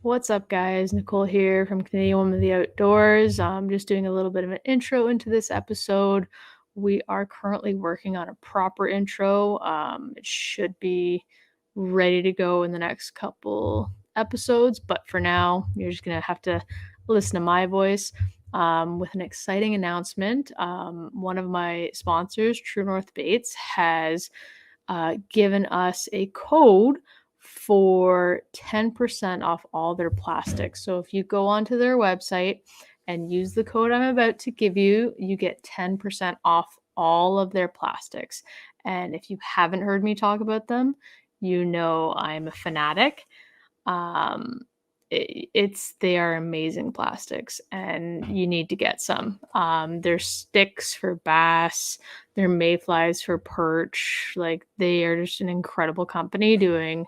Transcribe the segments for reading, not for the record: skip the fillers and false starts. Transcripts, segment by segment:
What's up, guys? Nicole here from Canadian Women of the Outdoors. I'm just doing a little bit of an intro into this episode. We are currently working on a proper intro. It should be ready to go in the next couple episodes, but for now, you're just going to have to listen to my voice with an exciting announcement. One of my sponsors, True North Baits, has given us a code for 10% off all their plastics. So if you go onto their website and use the code I'm about to give you, you get 10% off all of their plastics. And if you haven't heard me talk about them, you know I'm a fanatic. Um, they are amazing plastics, and you need to get some. They're sticks for bass, they're mayflies for perch. Like, they are just an incredible company doing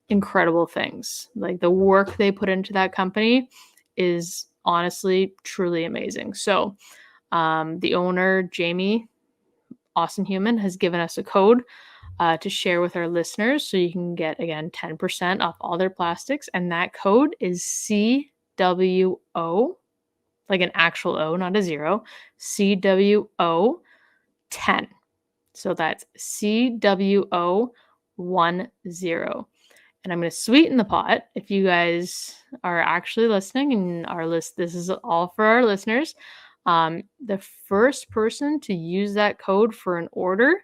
incredible things. Like, the work they put into that company is honestly truly amazing. So the owner, Jamie, awesome human, has given us a code to share with our listeners. So you can get, again, 10% off all their plastics. And that code is CWO, like an actual O, not a zero, CWO 10. So that's CWO 10. And I'm going to sweeten the pot if you guys are actually listening and this is all for our listeners. The first person to use that code for an order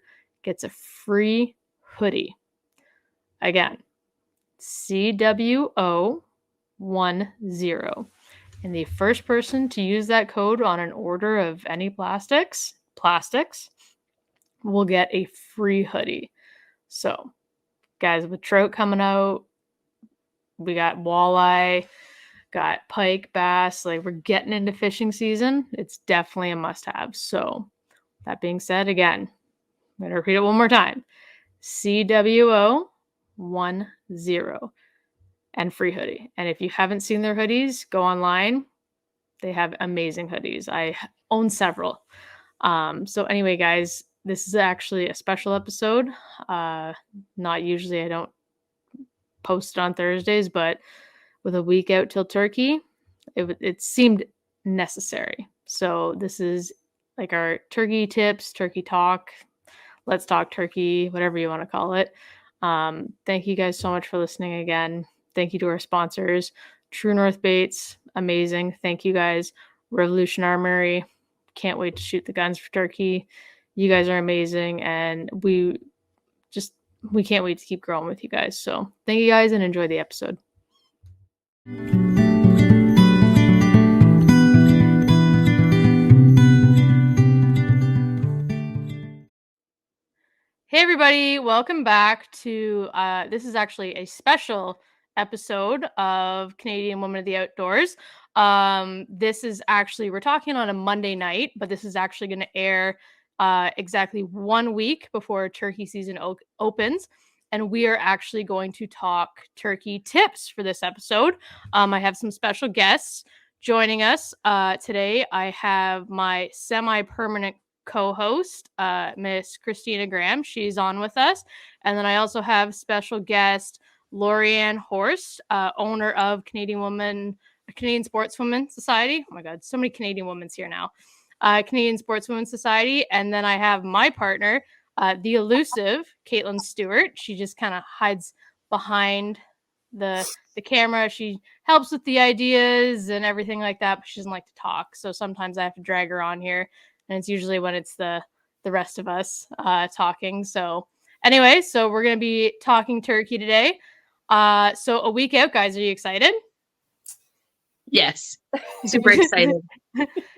gets a free hoodie. Again, CWO 10. And the first person to use that code on an order of any plastics will get a free hoodie. So, guys, with trout coming out, we got walleye, got pike, bass. Like, we're getting into fishing season. It's definitely a must-have. So, that being said, again, I'm going to repeat it one more time. CWO 10 and free hoodie. And if you haven't seen their hoodies, go online. They have amazing hoodies. I own several. So anyway, guys, this is actually a special episode. Not usually, I don't post it on Thursdays, but with a week out till turkey, it seemed necessary. So this is like our turkey tips, turkey talk, let's talk turkey, whatever you want to call it. Thank you guys so much for listening again. Thank you to our sponsors, True North Baits, amazing. Thank you guys. Revolution Armory, can't wait to shoot the guns for turkey. You guys are amazing, and we can't wait to keep growing with you guys. So thank you guys, and enjoy the episode. Hey everybody, welcome back to this is actually a special episode of Canadian Women of the Outdoors. This is actually, we're talking on a Monday night, but this is actually going to air exactly 1 week before turkey season opens. And we are actually going to talk turkey tips for this episode. I have some special guests joining us today. I have my semi-permanent co-host, Miss Christina Graham. She's on with us. And then I also have special guest Lorianne Horst, owner of Canadian Sportswomen Society. Oh my God, so many Canadian women's here now. Canadian Sportswomen Society. And then I have my partner, the elusive Caitlin Stewart. She just kind of hides behind the camera. She helps with the ideas and everything like that, but she doesn't like to talk. So sometimes I have to drag her on here, and it's usually when it's the rest of us talking. So anyway, so we're going to be talking turkey today. So a week out, guys. Are you excited? Yes. Super excited.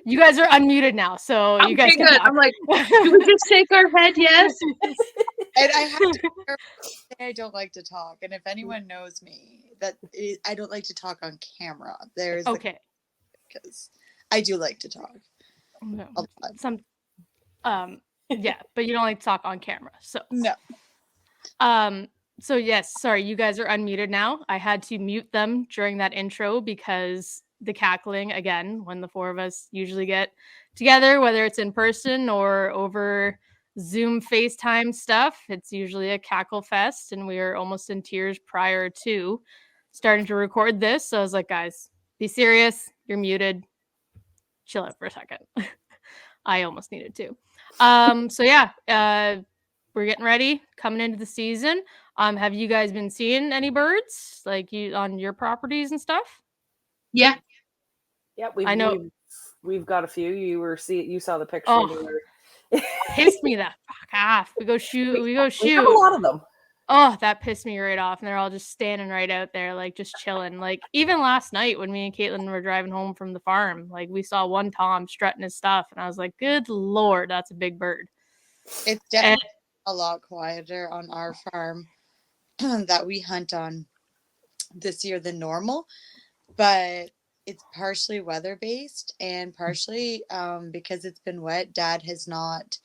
You guys are unmuted now, so you guys can talk. I'm like, do we just shake our head yes? And I have to say I don't like to talk. And if anyone knows me, I don't like to talk on camera. There's okay. Because I do like to talk. No. Yeah, but you don't like to talk on camera. So no. So yes, sorry, you guys are unmuted now. I had to mute them during that intro because the cackling, again, when the four of us usually get together, whether it's in person or over Zoom FaceTime stuff, it's usually a cackle fest, and we are almost in tears prior to. starting to record this. So I was like, guys, be serious. You're muted. Chill out for a second. I almost needed to. So yeah, we're getting ready, coming into the season. Have you guys been seeing any birds like you on your properties and stuff? Yeah. Yeah, I know. we've got a few. You saw the picture. Oh, pissed me the fuck off. We go shoot. We go We have a shoot. lot of them. Oh, that pissed me right off. And they're all just standing right out there, like just chilling. Like even last night when me and Caitlin were driving home from the farm, like we saw one Tom strutting his stuff, and I was like, "Good lord, that's a big bird." It's definitely a lot quieter on our farm that we hunt on this year than normal, but it's partially weather based and partially because it's been wet. Dad has not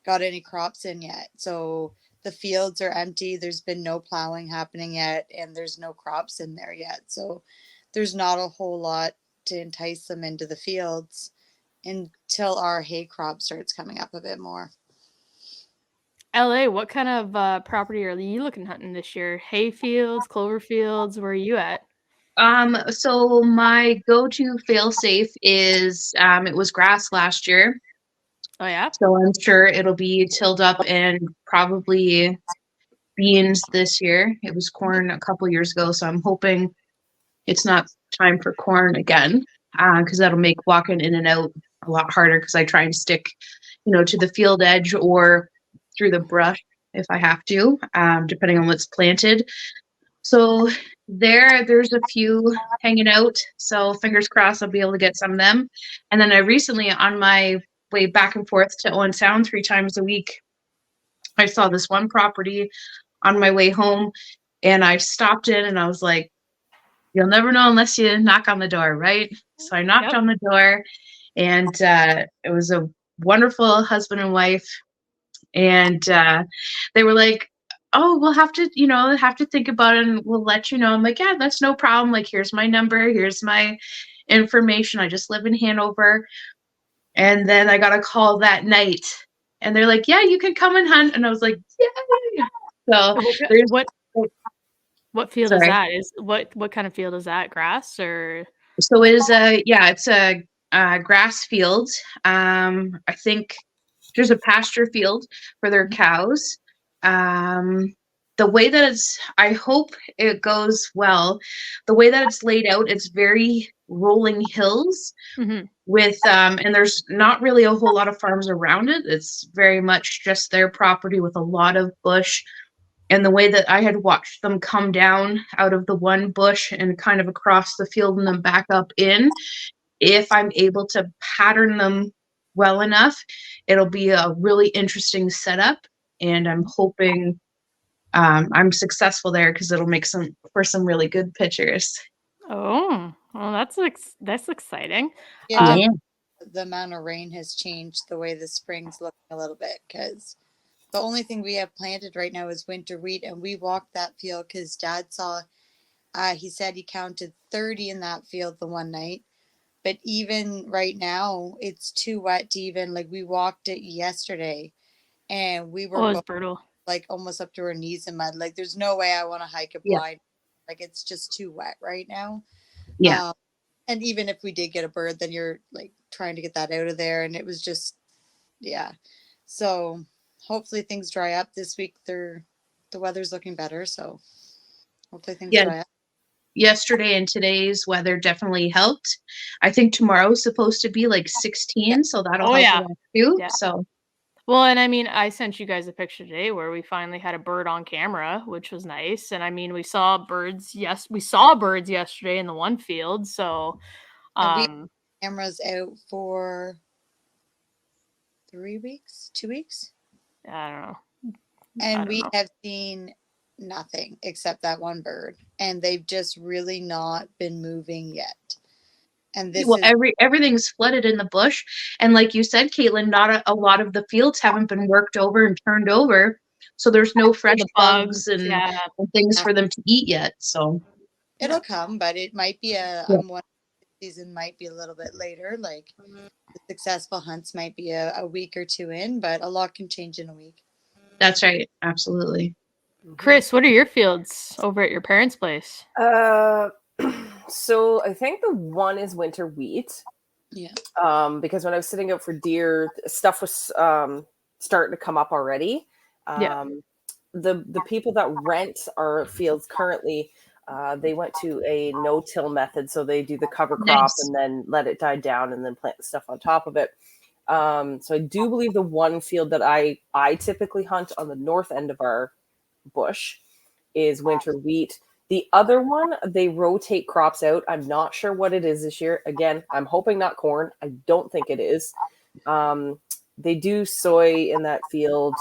got any crops in yet, so the fields are empty. There's been no plowing happening yet, and there's no crops in there yet, so there's not a whole lot to entice them into the fields until our hay crop starts coming up a bit more. LA, what kind of property are you looking hunting this year? Hay fields, clover fields, where are you at? So my go-to fail-safe is it was grass last year. Oh yeah? So I'm sure it'll be tilled up and probably beans this year. It was corn a couple years ago, so I'm hoping it's not time for corn again, because that'll make walking in and out a lot harder because I try and stick, to the field edge or through the brush if I have to, depending on what's planted. So there's a few hanging out. So fingers crossed I'll be able to get some of them. And then I recently, on my way back and forth to Owen Sound 3 times a week, I saw this one property on my way home, and I stopped in and I was like, you'll never know unless you knock on the door, right? So I knocked Yep. on the door, and it was a wonderful husband and wife, and they were like, oh, we'll have to think about it and we'll let you know. I'm like, yeah, that's no problem. Like, here's my number, here's my information. I just live in Hanover. And then I got a call that night, and they're like, yeah, you can come and hunt. And I was like, yay. So there's What field is sorry. that? Is what kind of field is that? Grass or? So it is it's a grass field. I think there's a pasture field for their cows. The way that I hope it goes well. The way that it's laid out, it's very rolling hills Mm-hmm. with, and there's not really a whole lot of farms around it. It's very much just their property with a lot of bush. And the way that I had watched them come down out of the one bush and kind of across the field and then back up in, if I'm able to pattern them well enough, it'll be a really interesting setup. And I'm hoping I'm successful there because it'll make some really good pictures. Oh, well, that's exciting. Yeah, Yeah. the amount of rain has changed the way the spring's looking a little bit, because the only thing we have planted right now is winter wheat, and we walked that field because Dad saw, he said he counted 30 in that field the one night. But even right now, it's too wet to even, like, we walked it yesterday and we were Oh, it's brutal. like almost up to our knees in mud. Like, there's no way I want to hike it Yeah. blind. Like, it's just too wet right now. Yeah. And even if we did get a bird, then you're like trying to get that out of there. And it was just, yeah. So hopefully things dry up this week. The weather's looking better. So hopefully things Yeah. dry up. Yesterday and today's weather definitely helped. I think tomorrow's supposed to be like 16, so that'll Oh help yeah. a lot too. Yeah. So Well, and I mean, I sent you guys a picture today where we finally had a bird on camera, which was nice. And I mean, we saw birds. Yes, we saw birds yesterday in the one field. So, And we have cameras out for 2 weeks. I don't know. And we have seen nothing except that one bird. And they've just really not been moving yet. And this is everything's flooded in the bush, and like you said, Caitlin, not a lot of the fields haven't been worked over and turned over, so there's no fresh the bugs and yeah. things for them to eat yet. So it'll come, but it might be I'm wondering if the season might be a little bit later. Like the successful hunts might be a week or two in, but a lot can change in a week. that's right, absolutely. Chris, what are your fields over at your parents' place? So I think the one is winter wheat. Yeah. Because when I was sitting out for deer, stuff was starting to come up already. Yeah. The people that rent our fields currently, they went to a no-till method, so they do the cover crop Nice. and then let it die down and then plant the stuff on top of it. So I do believe the one field that I typically hunt on the north end of our bush is winter wheat. The other one, they rotate crops out. I'm not sure what it is this year. Again, I'm hoping not corn. I don't think it is. They do soy in that field,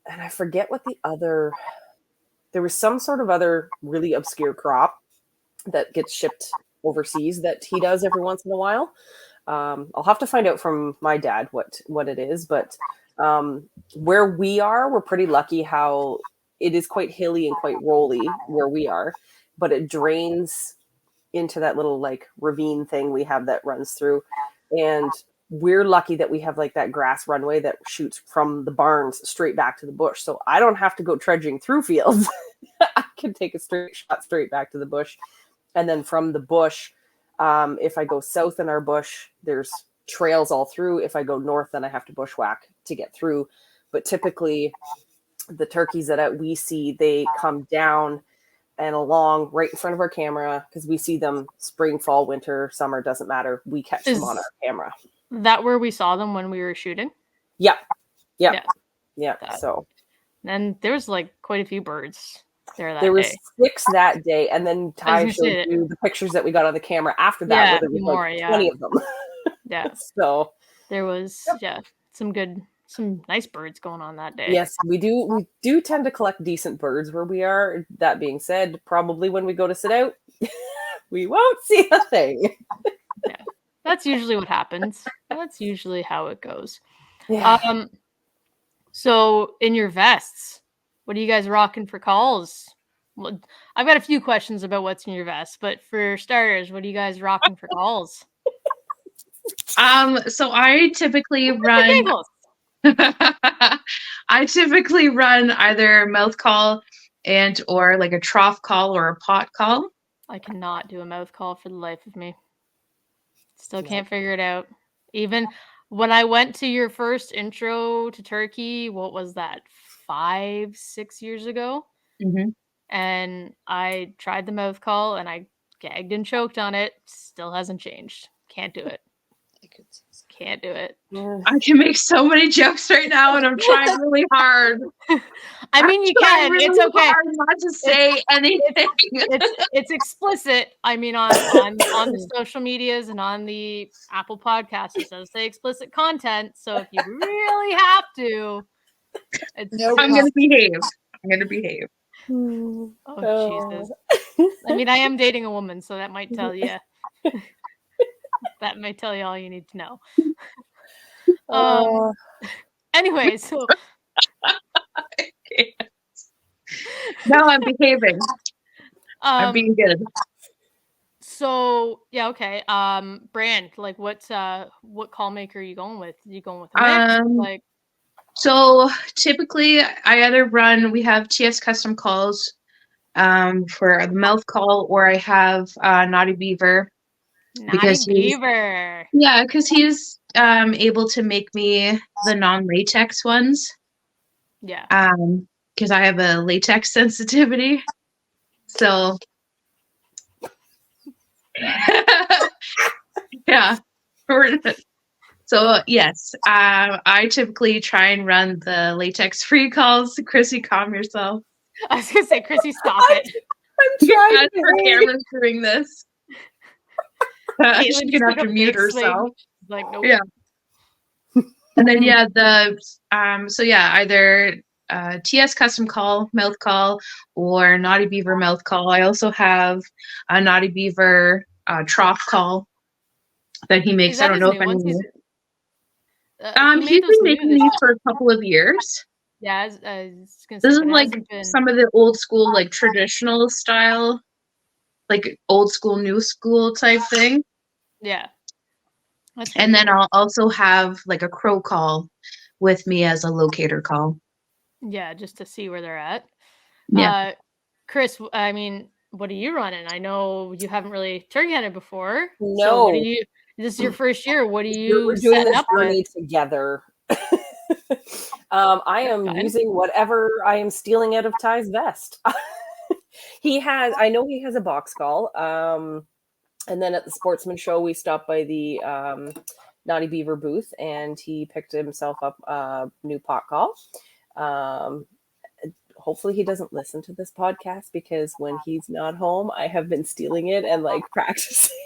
and I forget what the other. There was some sort of other really obscure crop that gets shipped overseas that he does every once in a while. I'll have to find out from my dad what it is, but where we are, we're pretty lucky how it is quite hilly and quite rolly where we are, but it drains into that little like ravine thing we have that runs through, and we're lucky that we have like that grass runway that shoots from the barns straight back to the bush, so I don't have to go trudging through fields. I can take a straight shot straight back to the bush, and then from the bush, if I go south in our bush, there's trails all through. If I go north, then I have to bushwhack to get through. But typically, the turkeys that we see, they come down and along right in front of our camera because we see them spring, fall, winter, summer, doesn't matter. We catch them on our camera. That where we saw them when we were shooting? Yeah. That. So. And there was like quite a few birds there that There was day. 6 that day, and then Ty showed you the pictures that we got on the camera after that. Yeah, where there was more, like 20 of them. Yeah. So there was some nice birds going on that day. Yes, we do. We do tend to collect decent birds where we are. That being said, probably when we go to sit out, we won't see a thing. Yeah, that's usually what happens. That's usually how it goes. Yeah. So in your vests, what are you guys rocking for calls? Well, I've got a few questions about what's in your vest, but for starters, what are you guys rocking for calls? So I typically run. I typically run either mouth call and or like a trough call or a pot call. I cannot do a mouth call for the life of me. Still can't figure it out. Even when I went to your first intro to turkey, what was that, 5-6 years ago? Mm-hmm. And I tried the mouth call and I gagged and choked on it. Still hasn't changed. Can't do it. Can't do it. I can make so many jokes right now, and I'm trying really hard. I mean, you can. Really it's okay. Hard not to say anything. It's explicit. I mean, on the social medias and on the Apple Podcasts, it does say explicit content. So if you really have to, I'm going to behave. I'm going to behave. Oh, Jesus. I mean, I am dating a woman, so that might tell you. That might tell you all you need to know. Anyway, so no, I'm behaving. I'm being good. So yeah, okay. Brand, like what call maker are you going with? Are you going with a mix? So typically we have TS custom calls for the mouth call, or I have Naughty Beaver. Because he's able to make me the non-latex ones. Yeah. Because I have a latex sensitivity. So yeah. So yes, I typically try and run the latex-free calls. Chrissy, calm yourself. I was gonna say, Chrissy, stop it. I'm trying. Her camera's doing this. She's gonna have to mute herself. Like, nope. Yeah. And then either TS custom call, mouth call, or Naughty Beaver mouth call. I also have a Naughty Beaver trough call that he makes. I don't know if anyone. He's been making these for a couple of years. Yeah, I was gonna say, this is like some of the old school, like traditional style, like old school, new school type thing. Yeah. And then I'll also have like a crow call with me as a locator call. Yeah, just to see where they're at. Chris, I mean, what are you running? I know you haven't really turkey hunted before. So No. this is your first year. What are We're you doing setting this up with? journey together. I am fine. using whatever I am stealing out of Ty's vest. I know he has a box call. And then at the Sportsman Show, we stopped by the Naughty Beaver booth, and he picked himself up a new pot call. Hopefully he doesn't listen to this podcast, because when he's not home, I have been stealing it and like practicing.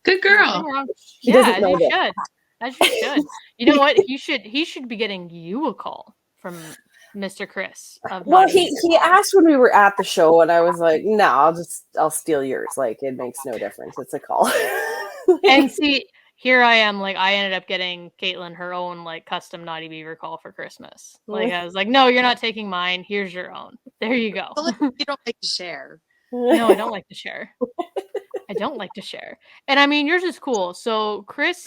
Good girl. He Yeah, doesn't know as you that. should. As you should. You know what? He should be getting you a call from Mr. Chris. Well, he asked when we were at the show, and I was like, "No, I'll steal yours. Like, it makes no difference. It's a call." And see, here I am. Like, I ended up getting Caitlin her own like custom Naughty Beaver call for Christmas. Like, I was like, "No, you're not taking mine. Here's your own. There you go." You don't like to share. No, I don't like to share. I don't like to share. And I mean, yours is cool. So Chris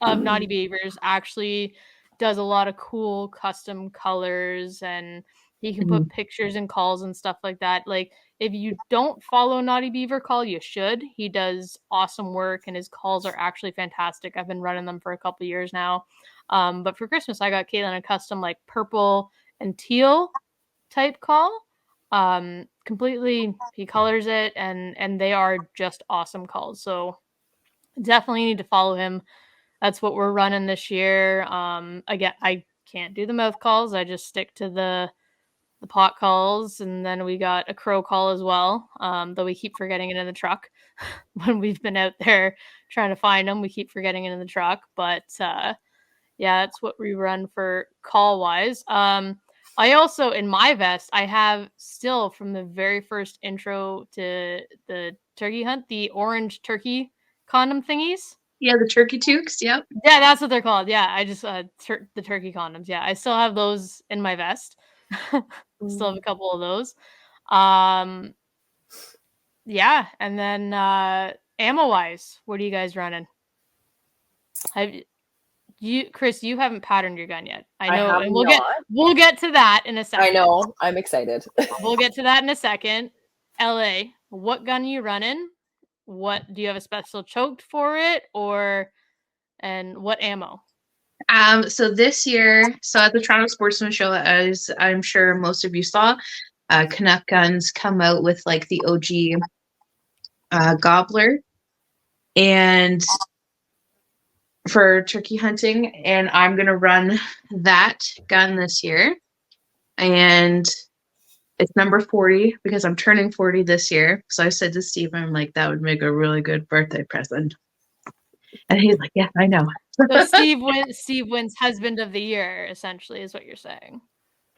of Naughty Beavers actually does a lot of cool custom colors, and he can put pictures and calls and stuff like that. Like, if you don't follow Naughty Beaver Call, you should. He does awesome work, and his calls are actually fantastic. I've been running them for a couple years now. But for Christmas, I got Caitlin a custom like purple and teal type call. Completely, he colors it, and they are just awesome calls. So definitely need to follow him. That's what we're running this year. Again, I can't do the mouth calls. I just stick to the pot calls, and then we got a crow call as well. Though we keep forgetting it in the truck when we've been out there trying to find them. We keep forgetting it in the truck, but yeah, that's what we run for call wise. I also, in my vest, I have still from the very first intro to the turkey hunt, the orange turkey condom thingies. Yeah, the turkey toques. Yep. Yeah, that's what they're called. Yeah, I just the turkey condoms. Yeah, I still have those in my vest. Still have a couple of those. Yeah, and then ammo wise, what are you guys running? Chris, you haven't patterned your gun yet. I know, and we'll get to that in a second. I know. I'm excited. We'll get to that in a second. LA, what gun are you running? What do you have a special choked for it, and what ammo? So this year, at the Toronto Sportsman Show, as I'm sure most of you saw, Canuck Guns come out with like the OG gobbler, and for turkey hunting, and I'm gonna run that gun this year, and it's number 40 because I'm turning 40 this year. So I said to Steve, I'm like, that would make a really good birthday present, and he's like, yeah, I know. So Steve wins husband of the year, essentially, is what you're saying.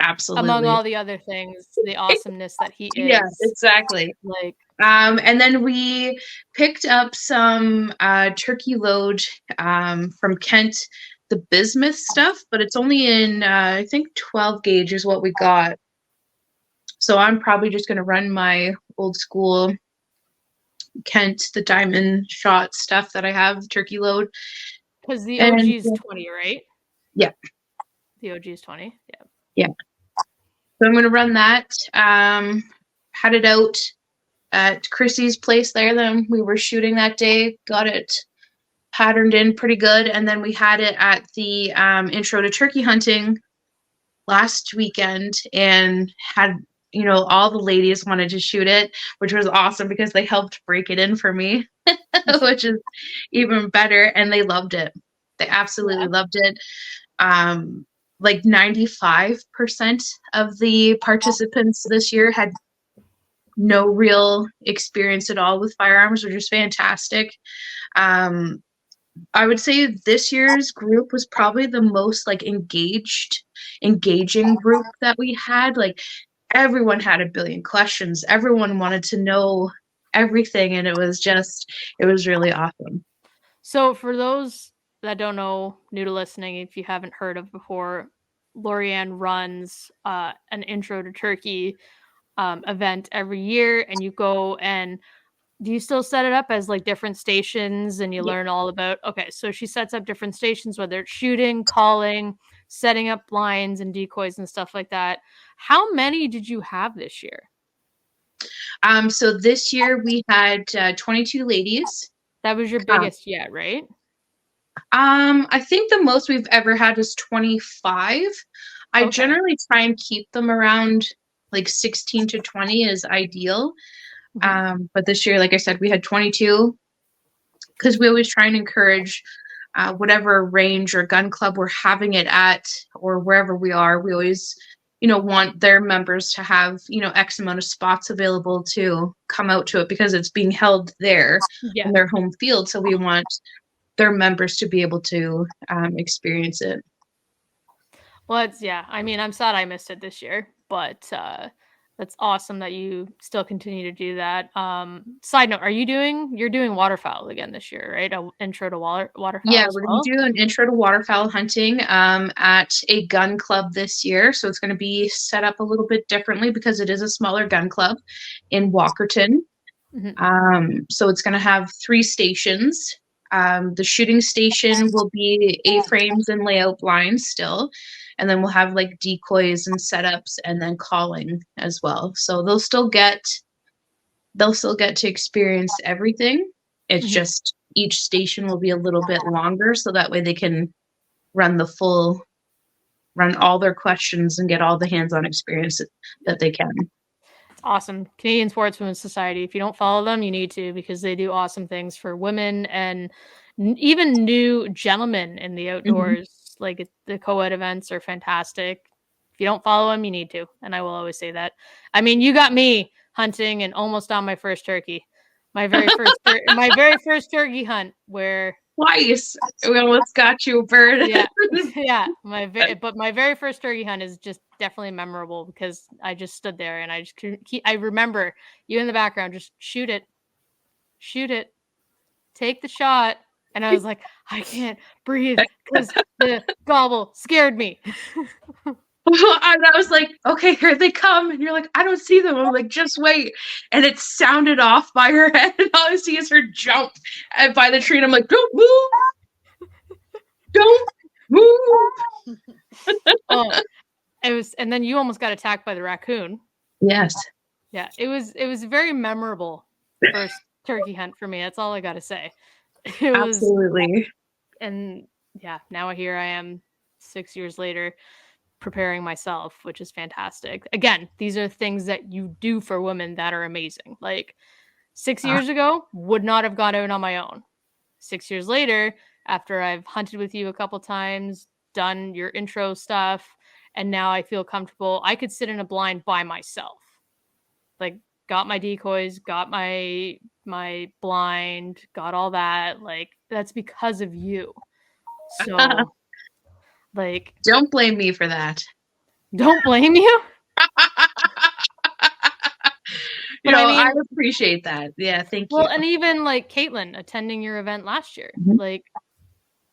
Absolutely. Among all the other things, the awesomeness that he is. Yeah, exactly. Like, and then we picked up some turkey load from Kent, the bismuth stuff, but it's only in I think 12 gauge is what we got. So I'm probably just gonna run my old school Kent, the diamond shot stuff that I have, turkey load. Because the OG is 20, right? Yeah. The OG is 20. Yeah. Yeah. So I'm gonna run that. Had it out at Chrissy's place there. Then we were shooting that day. Got it patterned in pretty good, and then we had it at the intro to turkey hunting last weekend, and had all the ladies wanted to shoot it, which was awesome because they helped break it in for me, which is even better, and they loved it. They absolutely loved it. Like 95% of the participants this year had no real experience at all with firearms, which is fantastic. I would say this year's group was probably the most like engaging group that we had. Like, everyone had a billion questions. Everyone wanted to know everything, and it was really awesome. So for those that don't know, new to listening, if you haven't heard of before, Lorianne runs an intro to turkey event every year, and you go and do you still set it up as like different stations and you learn all about, okay, so she sets up different stations, whether it's shooting, calling, setting up blinds and decoys and stuff like that. How many did you have this year? So this year we had 22 ladies. That was your biggest yet, right? I think the most we've ever had was 25. I Okay. generally try and keep them around like 16 to 20 is ideal. But this year, like I said, we had 22 because we always try and encourage whatever range or gun club we're having it at or wherever we are. We always, want their members to have, X amount of spots available to come out to it because it's being held there in their home field. So we want their members to be able to experience it. Well, I mean, I'm sad I missed it this year, but that's awesome that you still continue to do that. Side note, you're doing waterfowl again this year, right? An intro to waterfowl Yeah, as we're going well? to do an intro to waterfowl hunting at a gun club this year. So it's going to be set up a little bit differently because it is a smaller gun club in Walkerton. So it's going to have 3 stations. The shooting station will be A-frames and layout blinds still. And then we'll have like decoys and setups and then calling as well. So they'll still get to experience everything. It's just each station will be a little bit longer so that way they can run all their questions and get all the hands-on experience that they can. Awesome. Canadian Sportswomen's Society. If you don't follow them, you need to, because they do awesome things for women and even new gentlemen in the outdoors. Like the co-ed events are fantastic. If you don't follow them, you need to. And I will always say that. I mean, you got me hunting and almost on my first turkey. My very first turkey hunt where twice we almost got you a bird. Yeah. My very first turkey hunt is just definitely memorable because I just stood there and I remember you in the background, just shoot it, take the shot. And I was like, I can't breathe because the gobble scared me. And I was like, okay, here they come. And you're like, I don't see them. I'm like, just wait. And it sounded off by her head. And all I see is her jump by the tree. And I'm like, don't move. Don't move. And then you almost got attacked by the raccoon. Yes. Yeah, it was a very memorable first turkey hunt for me. That's all I got to say. It was, absolutely. And yeah, now here I am 6 years later preparing myself, which is fantastic. Again, these are things that you do for women that are amazing. Like 6 years ago, would not have gone out on my own. 6 years later, after I've hunted with you a couple times, done your intro stuff, and now I feel comfortable, I could sit in a blind by myself. Like, got my decoys, got my blind, got all that. Like, that's because of you. So like, don't blame me for that. Don't blame you. I appreciate that. Yeah, thank you. Well, and even like Caitlin attending your event last year, like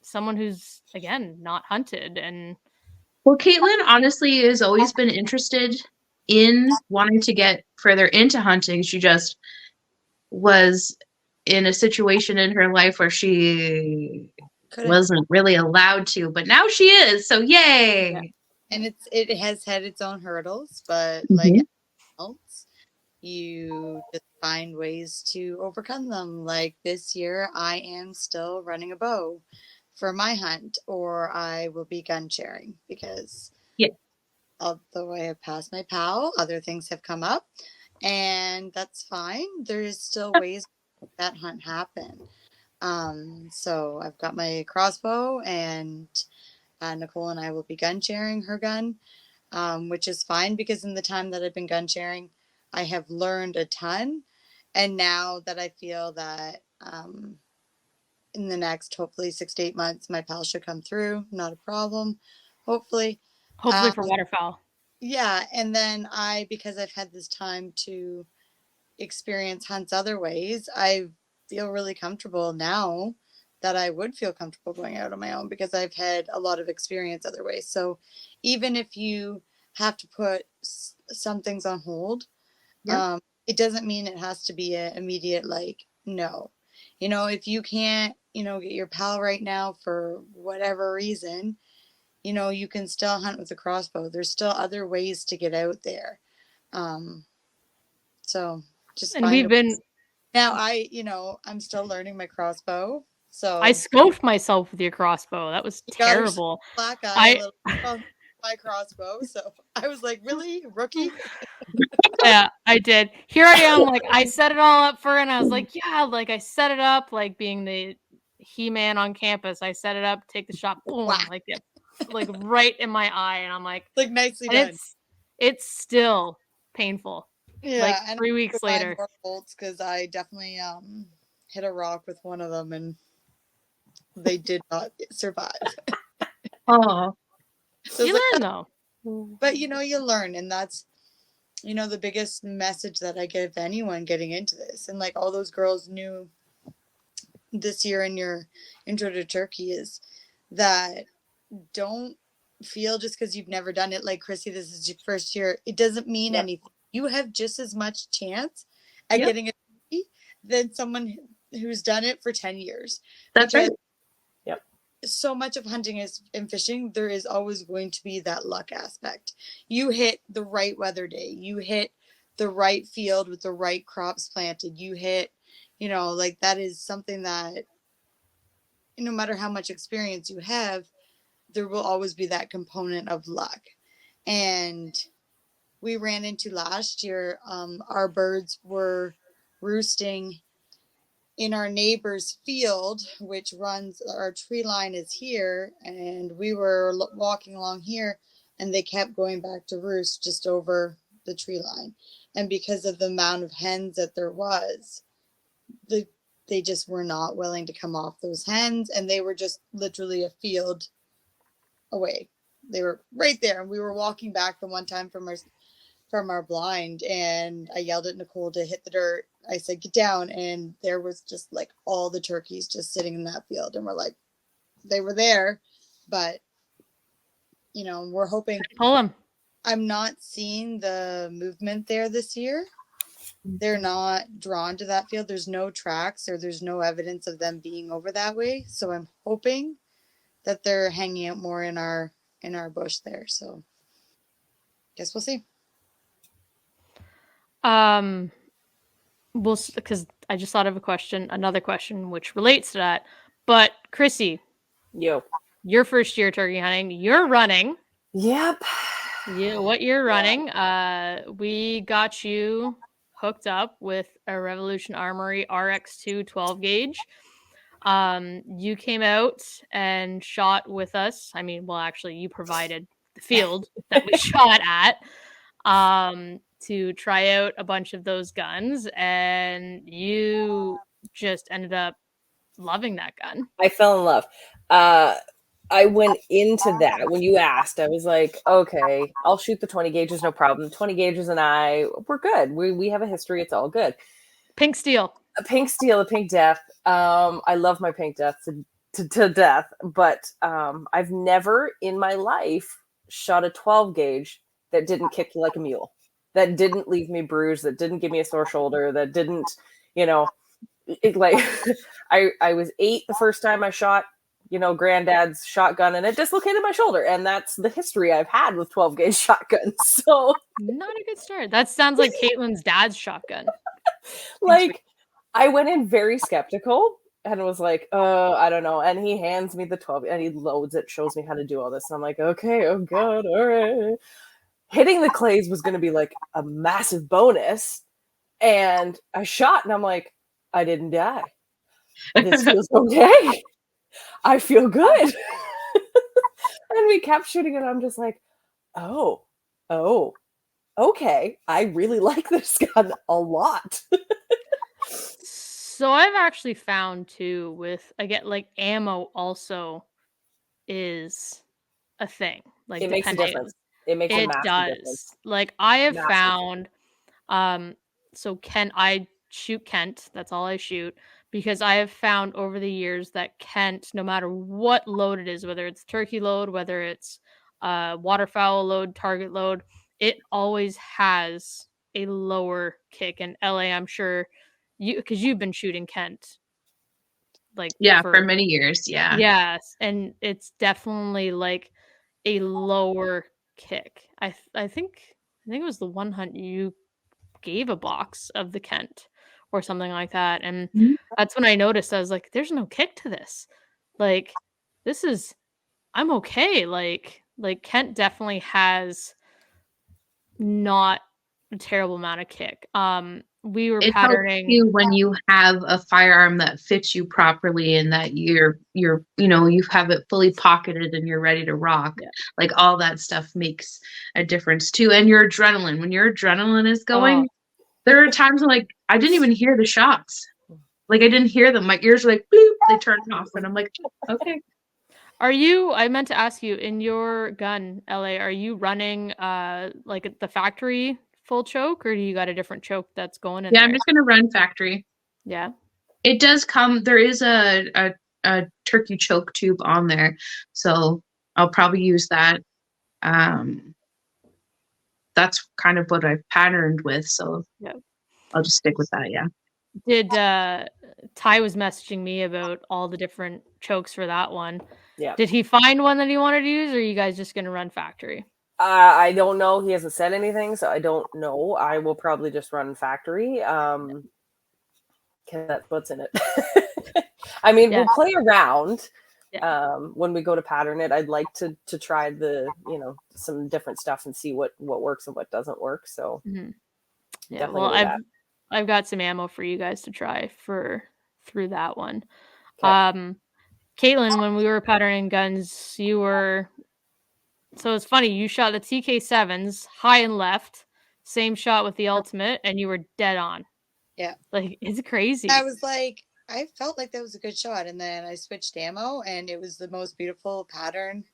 someone who's again not hunted. And well, Caitlin honestly has always been interested in wanting to get further into hunting. She just was in a situation in her life where she wasn't really allowed to, but now she is. So yay. Yeah. And it has had its own hurdles, but like else, you just find ways to overcome them. Like this year, I am still running a bow for my hunt, or I will be gun sharing because although I have passed my POW, other things have come up, and that's fine. There is still ways to make that hunt happen. So I've got my crossbow, and Nicole and I will be gun sharing her gun, which is fine because in the time that I've been gun sharing, I have learned a ton. And now that I feel that in the next, hopefully 6 to 8 months, my PAL should come through. Not a problem. Hopefully for waterfowl. Yeah. And then because I've had this time to experience hunts other ways, I feel really comfortable now that I would feel comfortable going out on my own because I've had a lot of experience other ways. So even if you have to put some things on hold, it doesn't mean it has to be an immediate, like, no. If you can't, get your PAL right now for whatever reason, you can still hunt with a crossbow. There's still other ways to get out there. So just And find we've a been now I'm still learning my crossbow. I So scoped myself with your crossbow. That was you got your terrible. black eye a I little on my crossbow. So I was like, really, rookie? Yeah, I did. Here I am, like I set it all up for her, and I was like, yeah, like I set it up, like being the He-Man on campus. I set it up, take the shot, boom, Whack. like it, like right in my eye, and I'm like, Like nicely and done. it's still painful. Like Yeah, and I 3 weeks buy later. more bolts because I definitely hit a rock with one of them and they did not survive. Oh, So You it's like, learn though. but you learn, and that's the biggest message that I give anyone getting into this, and like all those girls knew this year in your intro to turkey is that don't feel just because you've never done it like Chrissy, this is your first year, it doesn't mean Yep. anything. You have just as much chance at Yep. getting a turkey than someone who's done it for 10 years. That's Because right. Yep. so much of hunting is and fishing, there is always going to be that luck aspect. You hit the right weather day, you hit the right field with the right crops planted, you hit like that is something that no matter how much experience you have, there will always be that component of luck. And we ran into last year, our birds were roosting in our neighbor's field, which runs, our tree line is here, and we were walking along here, and they kept going back to roost just over the tree line. And because of the amount of hens that there was, they just were not willing to come off those hens, and they were just literally a field away. They were right there, and we were walking back the one time from our blind, and I yelled at Nicole to hit the dirt. I said, get down. And there was just like all the turkeys just sitting in that field. And we're like, they were there, but we're hoping. Pull them. I'm not seeing the movement there this year. They're not drawn to that field. There's no tracks or there's no evidence of them being over that way. So I'm hoping that they're hanging out more in our bush there. So guess we'll see. Well, because I just thought of another question which relates to that. But Chrissy, Yo. your first year turkey hunting, you're running. Yep. Yeah, what you're running. We got you hooked up with a Revolution Armory RX2 12 gauge. You came out and shot with us. I mean, well, actually, you provided the field that we shot at to try out a bunch of those guns, and you just ended up loving that gun. I fell in love. I went into that when you asked. I was like, okay, I'll shoot the 20 gauges, no problem. 20 gauges and we're good. We have a history. It's all good. Pink steel. A pink steel, a pink death. I love my pink death to death, but I've never in my life shot a 12 gauge that didn't kick you like a mule, that didn't leave me bruised, that didn't give me a sore shoulder, that didn't, like I was 8 the first time I shot, granddad's shotgun, and it dislocated my shoulder, and that's the history I've had with 12 gauge shotguns. So not a good start. That sounds like Caitlin's dad's shotgun. like I went in very skeptical and was like, I don't know. And he hands me the 12 and he loads it, shows me how to do all this. And I'm like, okay, oh god, all right. Hitting the clays was going to be like a massive bonus. And I shot and I'm like, I didn't die. This feels okay. I feel good. And we kept shooting and I'm just like, oh, okay. I really like this gun a lot. So I've actually found too with like ammo also is a thing. Like It makes a depending, difference. It makes a it massive difference. does. Like I have Massive. found so I shoot Kent, that's all I shoot, because I have found over the years that Kent, no matter what load it is, whether it's turkey load, whether it's waterfowl load, target load, it always has a lower kick. And LA, I'm sure because you've been shooting Kent like yeah, for many years. Yeah. yes, and it's definitely like a lower kick. I think it was the one hunt you gave a box of the Kent or something like that, and Mhm. that's when I noticed. I was like, "There's no kick to this. Like, this is I'm okay." Like Kent definitely has not a terrible amount of kick. We were It helps patterning. you when you have a firearm that fits you properly and that you have it fully pocketed and you're ready to rock. Yeah. Like all that stuff makes a difference too. And your adrenaline, when your adrenaline is Oh, going, there are times when like I didn't even hear the shots. Like I didn't hear them. My ears were like bloop, they turned off and I'm like, okay. I meant to ask you, in your gun, LA, are you running like the factory full choke, or do you got a different choke that's going in Yeah, I'm there? just gonna run factory. Yeah. It does come. There is a turkey choke tube on there, so I'll probably use that. Um, that's kind of what I've patterned with, so Yeah. I'll just stick with that. Yeah. Did Ty was messaging me about all the different chokes for that one. Yeah. Did he find one that he wanted to use, or are you guys just gonna run factory? I don't know. He hasn't said anything, so I don't know. I will probably just run factory. 'Cause that's what's in it. I mean, Yeah. we'll play around Yeah. when we go to pattern it. I'd like to try some different stuff and see what works and what doesn't work. So Mhm. Yeah. definitely Well, gonna do that. I've got some ammo for you guys to try through that one. Okay. Caitlin, when we were patterning guns, so it's funny, you shot the TK7s high and left, same shot with the ultimate, and you were dead on. Yeah. Like, it's crazy. I was like, I felt like that was a good shot, and then I switched ammo, and it was the most beautiful pattern.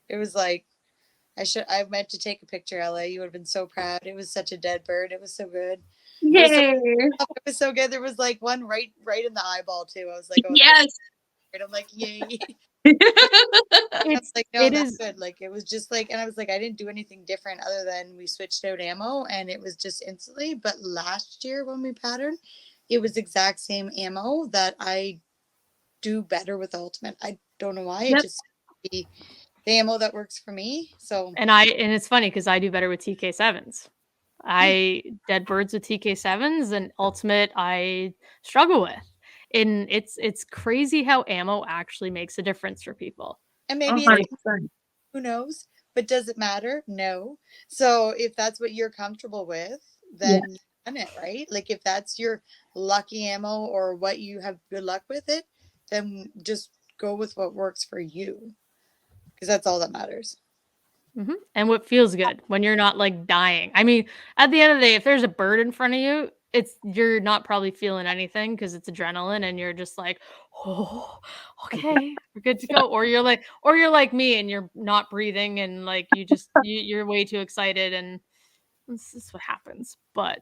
It was like I meant to take a picture, LA. You would have been so proud. It was such a dead bird. It was so good. Yay! It was so good. There was like one right in the eyeball too. I was like, oh, Yes. I'm like, yay. I was like, no, It that's is good. Like it was just like, and I was like, I didn't do anything different other than we switched out ammo, and it was just instantly. But last year when we patterned, it was exact same ammo that I do better with ultimate. I don't know why. It Yep. just the ammo that works for me. So and it's funny because I do better with TK7s. I dead birds with TK7s, and ultimate I struggle with. And it's crazy how ammo actually makes a difference for people. and maybe it's 100%. who knows, but does it matter? No. So if that's what you're comfortable with, then you run it, right? Like if that's your lucky ammo or what you have good luck with it, then just go with what works for you, because that's all that matters. And what feels good when you're not like dying. I mean, at the end of the day, if there's a bird in front of you, you're not probably feeling anything because it's adrenaline, and you're just like, oh, okay, we're good to go. Or you're like me, and you're not breathing, and like you're way too excited, and this is what happens. But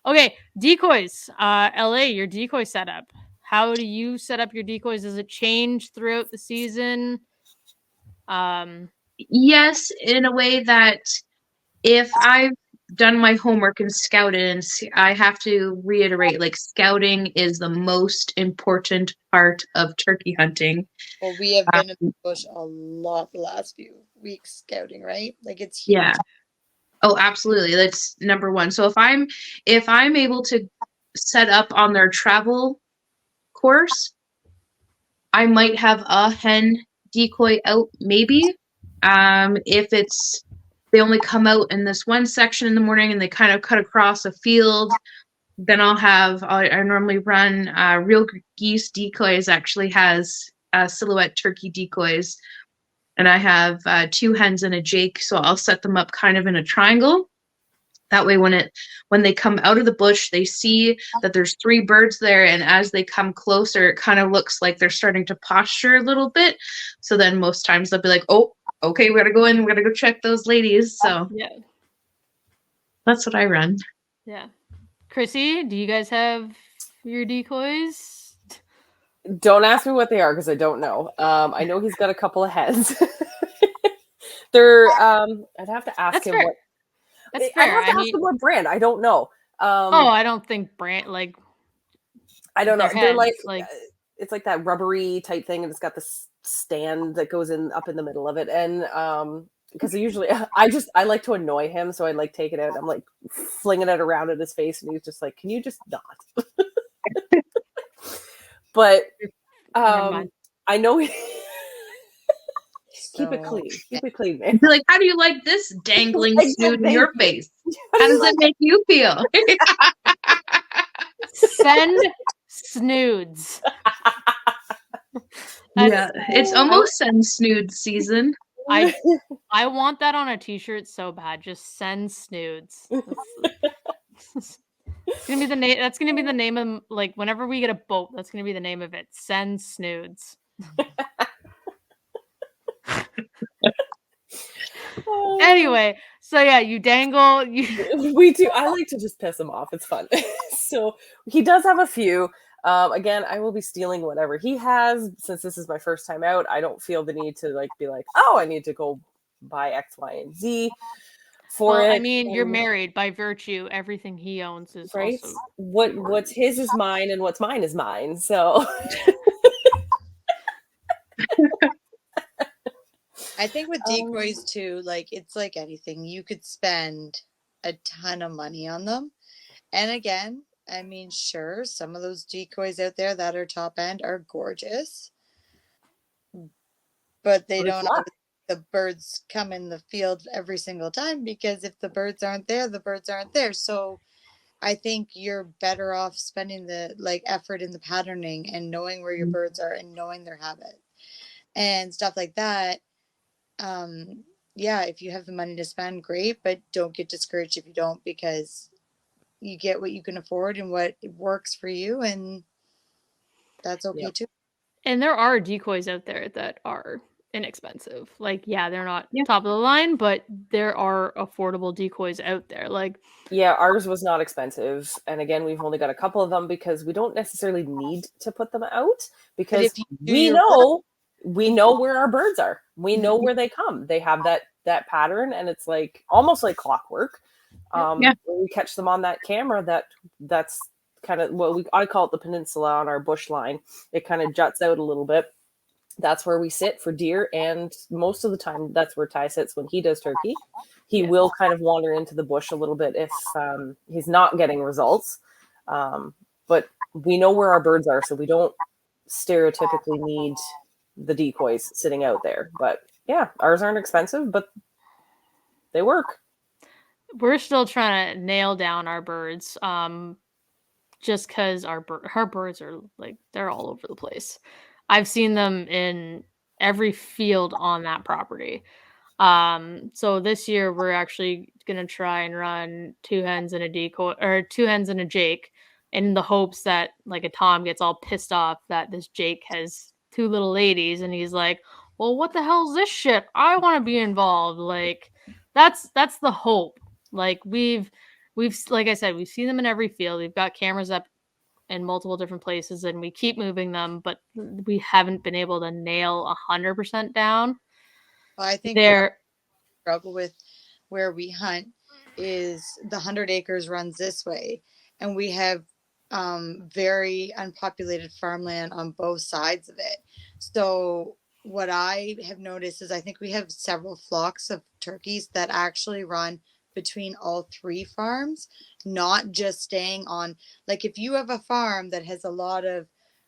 okay, decoys. LA, your decoy setup. How do you set up your decoys? Does it change throughout the season? Yes, in a way that if I've done my homework and scouted, and I have to reiterate, like scouting is the most important part of turkey hunting. Well, we have been in Um, the bush a lot the last few weeks scouting, right? Like it's huge. yeah. Oh, absolutely. That's number one. So if I'm able to set up on their travel course, I might have a hen decoy out maybe. If they only come out in this one section in the morning and they kind of cut across a field, then I normally run Real Geese Decoys actually has silhouette turkey decoys, and I have two hens and a jake, so I'll set them up kind of in a triangle. That way when they come out of the bush, they see that there's three birds there, and as they come closer, it kind of looks like they're starting to posture a little bit. So then most times they'll be like, oh, okay, we gotta go in, we gotta go check those ladies. So Yeah. that's what I run. Yeah. Chrissy, do you guys have your decoys? Don't ask me what they are because I don't know. I know he's got a couple of heads. They're I'd have to ask That's him fair. what That's I'd fair. have to I ask mean, him what brand. I don't know. I don't think I don't know. their They're heads like like it's like that rubbery type thing, and it's got this stand that goes in up in the middle of it, and because usually I like to annoy him, so I like take it out. I'm like flinging it around in his face, and he's just like, "Can you just not?" But Never mind. I know keep it So clean, keep it clean, man. Be like, how do you like this dangling Like, snoot in thank your you. face? How does that make you feel? Send snoods. Yeah, it's almost send snood season. I want that on a t-shirt so bad. Just send snoods. It's gonna be the name. That's gonna be the name of, like, whenever we get a boat. That's gonna be the name of it. Send snoods. Anyway, so yeah, you dangle. We do. I like to just piss him off. It's fun. So he does have a few. Again, I will be stealing whatever he has since this is my first time out. I don't feel the need to like be like, oh, I need to go buy X, Y, and Z for Well, it. I mean, you're married by virtue. Everything he owns is right? also What's his is mine, and what's mine is mine. So I think with decoys too, like it's like anything, you could spend a ton of money on them. And again, I mean, sure, some of those decoys out there that are top end are gorgeous, but they don't always, the birds come in the field every single time, because if the birds aren't there, the birds aren't there. So I think you're better off spending the like effort in the patterning and knowing where your birds are and knowing their habit and stuff like that. Yeah, if you have the money to spend, great, but don't get discouraged if you don't, because you get what you can afford and what works for you, and that's okay Yep. too. And there are decoys out there that are inexpensive. Like, yeah, they're not Yeah. top of the line, but there are affordable decoys out there. Like, yeah, ours was not expensive. And again, we've only got a couple of them because we don't necessarily need to put them out But because if you do your work, we know where our birds are. We know where they come. They have that pattern, and it's like almost like clockwork. Yeah. When we catch them on that camera, that's kind of what I call it the peninsula on our bush line. It kind of juts out a little bit. That's where we sit for deer, and most of the time that's where Ty sits when he does turkey. He will kind of wander into the bush a little bit if he's not getting results. But we know where our birds are, so we don't stereotypically need the decoys sitting out there. But yeah, ours aren't expensive, but they work. we're still trying to nail down our birds. Just because our birds are, like, they're all over the place. I've seen them in every field on that property. So this year we're actually gonna try and run two hens and a decoy, or two hens and a Jake, in the hopes that, like, a Tom gets all pissed off that this Jake has two little ladies, and he's like, "Well, what the hell's this shit? I want to be involved." Like, that's the hope. Like, we've like I said, we've seen them in every field. We've got cameras up in multiple different places, and we keep moving them, but we haven't been able to nail 100% down. I think what I They're struggle with where we hunt is the 100 acres runs this way, and we have very unpopulated farmland on both sides of it. So what I have noticed is I think we have several flocks of turkeys that actually run between all three farms, not just staying on, like, if you have a farm that has a lot of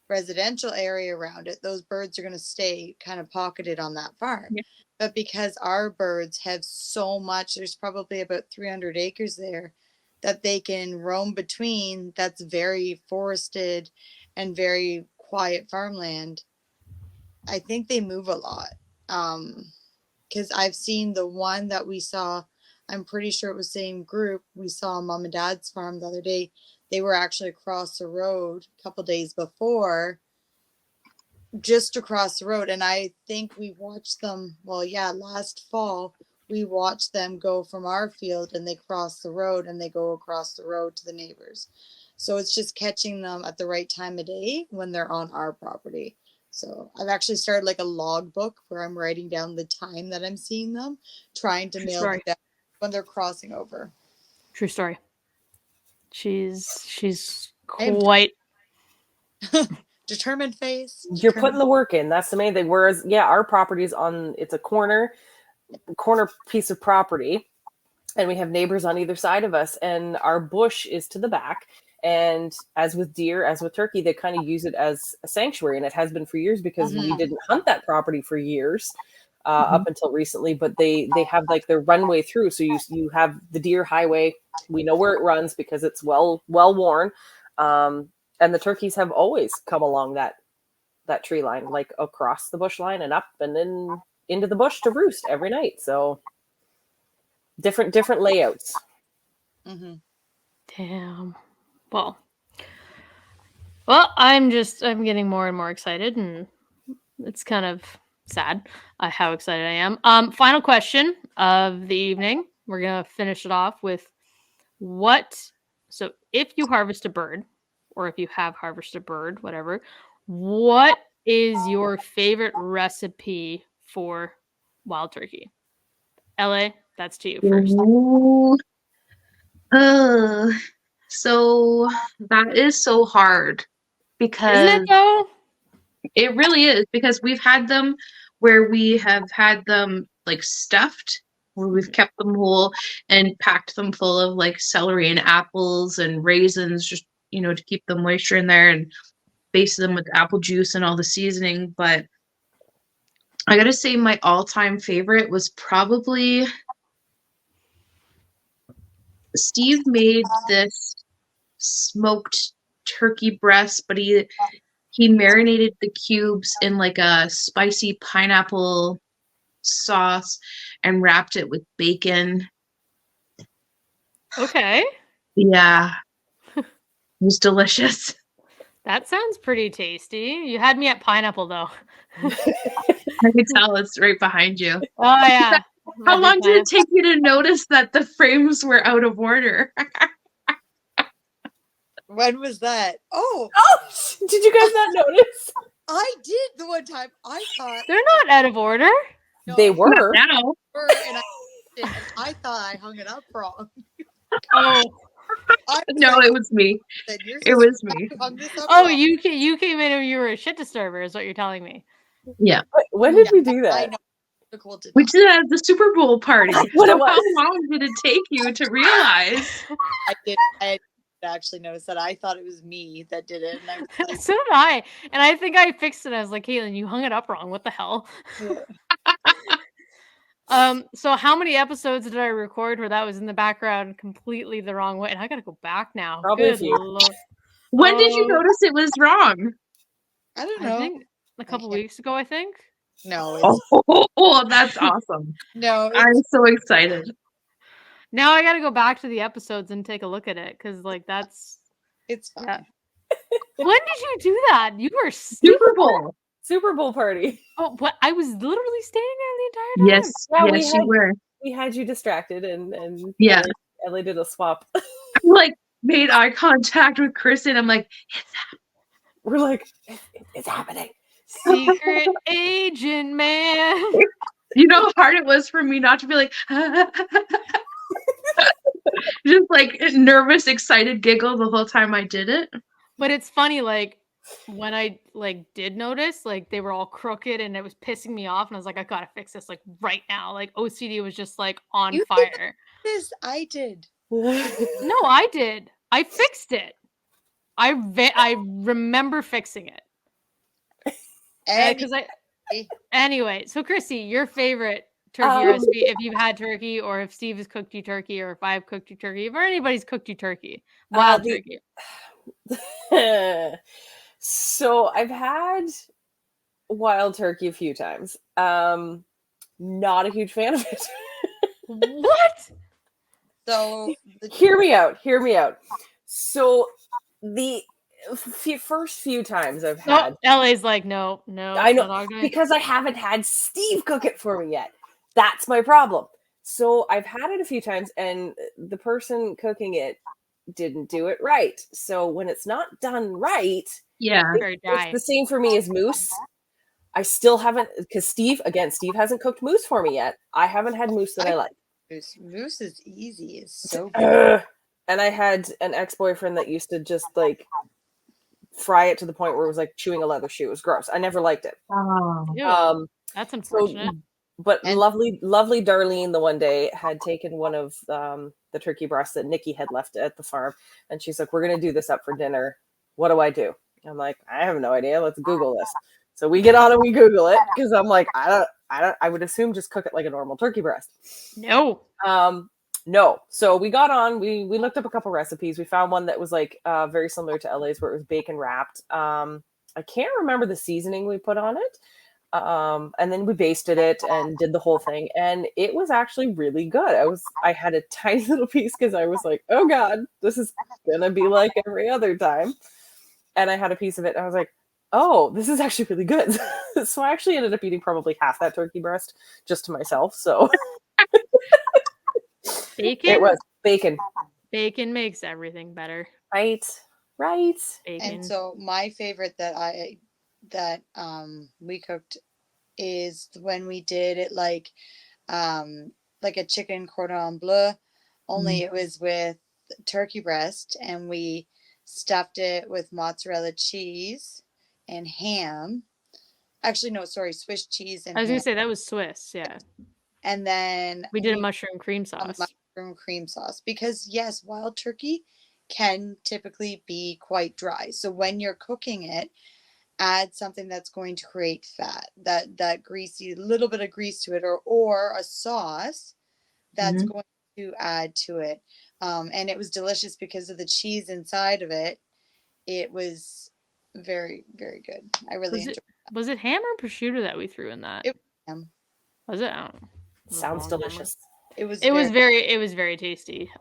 residential area around it, those birds are going to stay kind of pocketed on that farm. Yeah. But because our birds have so much, there's probably about 300 acres there that they can roam between, that's very forested and very quiet farmland. I think they move a lot. Because I've seen the one that we saw, I'm pretty sure it was the same group. We saw Mom and Dad's farm the other day. They were actually across the road a couple days before, just across the road. And I think we watched them, well, yeah, last fall, we watched them go from our field, and they cross the road, and they go across the road to the neighbors. So it's just catching them at the right time of day when they're on our property. So I've actually started like a log book where I'm writing down the time that I'm seeing them, trying to nail them down when they're crossing over. True story. She's I have quite determined face. You're putting the work in. That's the main thing. Whereas, yeah, our property's it's a corner piece of property, and we have neighbors on either side of us, and our bush is to the back. And as with deer, as with turkey, they kind of use it as a sanctuary, and it has been for years because we didn't hunt that property for years. Up until recently, but they have like their runway through, so you have the deer highway. We know where it runs because it's well worn, and the turkeys have always come along that tree line, like across the bush line and up and then into the bush to roost every night. So different layouts. Damn. Well, I'm getting more and more excited, and it's kind of sad how excited I am. Final question of the evening. We're gonna finish it off with so if you harvest a bird, or if you have harvested a bird, whatever, what is your favorite recipe for wild turkey? LA, that's to you first. Ooh. So that is so hard because Isn't it though? it really is, because we've had them where we have had them like stuffed, where we've kept them whole and packed them full of like celery and apples and raisins, just, to keep the moisture in there, and basted them with apple juice and all the seasoning. But I gotta say my all-time favorite was probably Steve made this smoked turkey breast, but he marinated the cubes in like a spicy pineapple sauce and wrapped it with bacon. Okay. Yeah. It was delicious. That sounds pretty tasty. You had me at pineapple though. I can tell it's right behind you. Oh yeah. How long did it take you to notice that the frames were out of order? When was that? Oh, Did you guys not notice? I did the one time. I thought they're not out of order. no, They were. Now. and I thought I hung it up wrong. Oh. No, it was me. It was me. Oh, you came in and you were a shit disturber, is what you're telling me. Yeah. When did we do that? I know. We did that at the Super Bowl party. What So it was. how long did it take you to realize? I actually noticed that. I thought it was me that did it. And I was like, So did I. And I think I fixed it. I was like, Caitlin, you hung it up wrong. What the hell? So how many episodes did I record where that was in the background completely the wrong way? And I gotta go back now. Probably a Good few. Lord. When did you notice it was wrong? I don't know. I think a couple weeks ago, I think. No. It's, Oh, that's awesome. no. It's, I'm so excited. Now I gotta go back to the episodes and take a look at it, because like it's fine. yeah. When did you do that? You were Super Bowl. Super Bowl party. Oh, what? I was literally standing there the entire time. Yes, Yeah, yes, you were. We had you distracted, and Yeah. Ellie did a swap. I like made eye contact with Kristen. I'm like, We're like, it's happening. Secret agent, man. you know how hard it was for me not to be like, just like nervous, excited giggle the whole time I did it. But it's funny, like when I did notice, like they were all crooked and it was pissing me off, and I was like, I gotta fix this like right now. Like OCD was just like on You fire. This I did. No, I did. I fixed it. I remember fixing it. Because anyway, so Chrissy, your favorite turkey recipe, if you've had turkey, or if Steve has cooked you turkey, or if I've cooked you turkey, if anybody's cooked you turkey, wild turkey. So I've had wild turkey a few times. Not a huge fan of it. What? So Hear me out. So the first few times I've had, LA's like, no, I know, because I haven't had Steve cook it for me yet. That's my problem. So I've had it a few times, and the person cooking it didn't do it right. So when it's not done right, it's the same for me as moose. I still haven't, because Steve hasn't cooked moose for me yet. I haven't had moose that I like. Moose is easy. It's so good. And I had an ex-boyfriend that used to just like fry it to the point where it was like chewing a leather shoe. It was gross. I never liked it. Oh. Ew, that's So, unfortunate. but And- lovely Darlene the one day had taken one of the turkey breasts that Nikki had left at the farm, and she's like, "We're gonna do this up for dinner. What do I do?" I'm like, "I have no idea. Let's Google this." So we get on and we Google it because I'm like, I would assume just cook it like a normal turkey breast. No. No. So we got on, we looked up a couple recipes. We found one that was like very similar to LA's where it was bacon wrapped. I can't remember the seasoning we put on it. And then we basted it and did the whole thing. And it was actually really good. I had a tiny little piece because I was like, oh God, this is gonna be like every other time. And I had a piece of it and I was like, oh, this is actually really good. So I actually ended up eating probably half that turkey breast just to myself. So Bacon? it was bacon. Bacon makes everything better. Right. Bacon. And so my favorite that we cooked is when we did it like a chicken cordon bleu, only it was with turkey breast, and we stuffed it with mozzarella cheese and ham. Actually, no, sorry, Swiss cheese and I was ham. gonna say that was Swiss, yeah. And then We did a mushroom cream sauce. mushroom cream sauce, because yes, wild turkey can typically be quite dry. So when you're cooking it, add something that's going to create fat, that greasy little bit of grease to it, or a sauce that's going to add to it. And it was delicious because of the cheese inside of it. It was very, very good. I really enjoyed it. Was it ham or prosciutto that we threw in that? It was ham. Was it? I don't know. Sounds delicious. It was very tasty.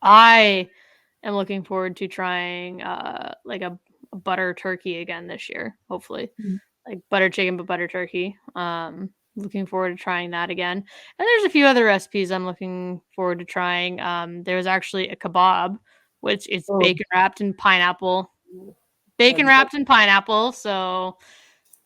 I am looking forward to trying like a butter turkey again this year, hopefully. Like butter chicken but butter turkey. Looking forward to trying that again. And there's a few other recipes I'm looking forward to trying. There's actually a kebab, which is bacon wrapped in pineapple. Bacon wrapped in pineapple, so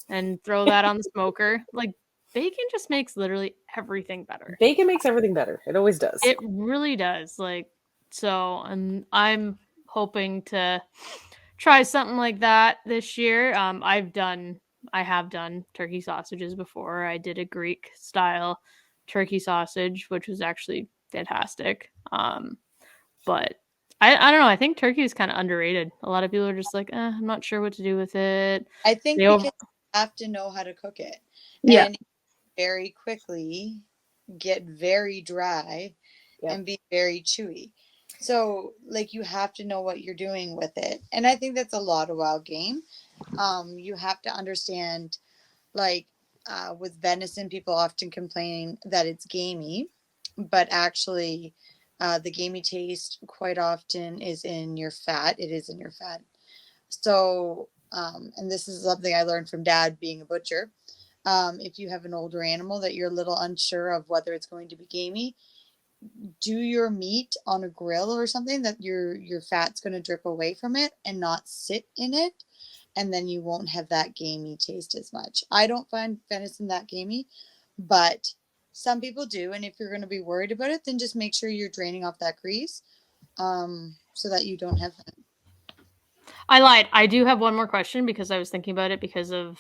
and throw that on the smoker. Like bacon just makes literally everything better. Bacon makes everything better. It always does. It really does. Like, so, and I'm hoping to try something like that this year. I have done turkey sausages before. I did a Greek style turkey sausage, which was actually fantastic. But I don't know. I think turkey is kind of underrated. A lot of people are just like, I'm not sure what to do with it. I think because you have to know how to cook it. Yeah. And very quickly get very dry and be very chewy. So like you have to know what you're doing with it. And I think that's a lot of wild game. You have to understand, like with venison, people often complain that it's gamey, but actually the gamey taste quite often is in your fat. It is in your fat. So, and this is something I learned from Dad being a butcher. If you have an older animal that you're a little unsure of whether it's going to be gamey, do your meat on a grill or something that your fat's going to drip away from it and not sit in it, and then you won't have that gamey taste as much. I don't find venison that gamey, but some people do, and if you're going to be worried about it, then just make sure you're draining off that grease so that you don't have that. I lied. I do have one more question because I was thinking about it because of